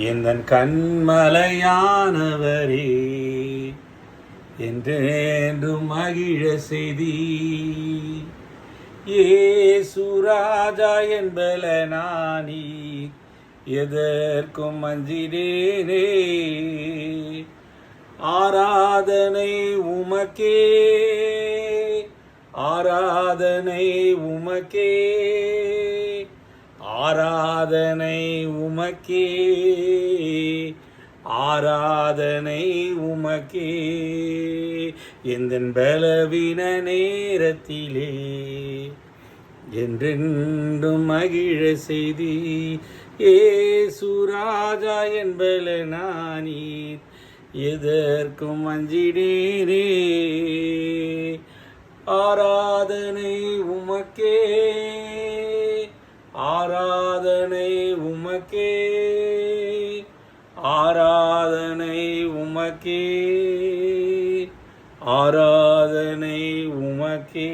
எந்தன் கண்மலையானவரே என்றென்றும் மகிழ செய்தி இயேசு ராஜா என்பல நானி எதற்கும் அஞ்சினேனே. ஆராதனை உமக்கே, ஆராதனை உமக்கே, ஆராதனை உமக்கே, ஆராதனை உமக்கே. எந்தன் பலவீன நேரத்திலே என்றென்றும் மகிழ செய்தி இயேசு ராஜா என்பல நானீர் எதற்கும் அஞ்சினேனே. ஆராதனை உமக்கே, ஆராதனை உமக்கே, ஆராதனை உமக்கே, ஆராதனை உமக்கே.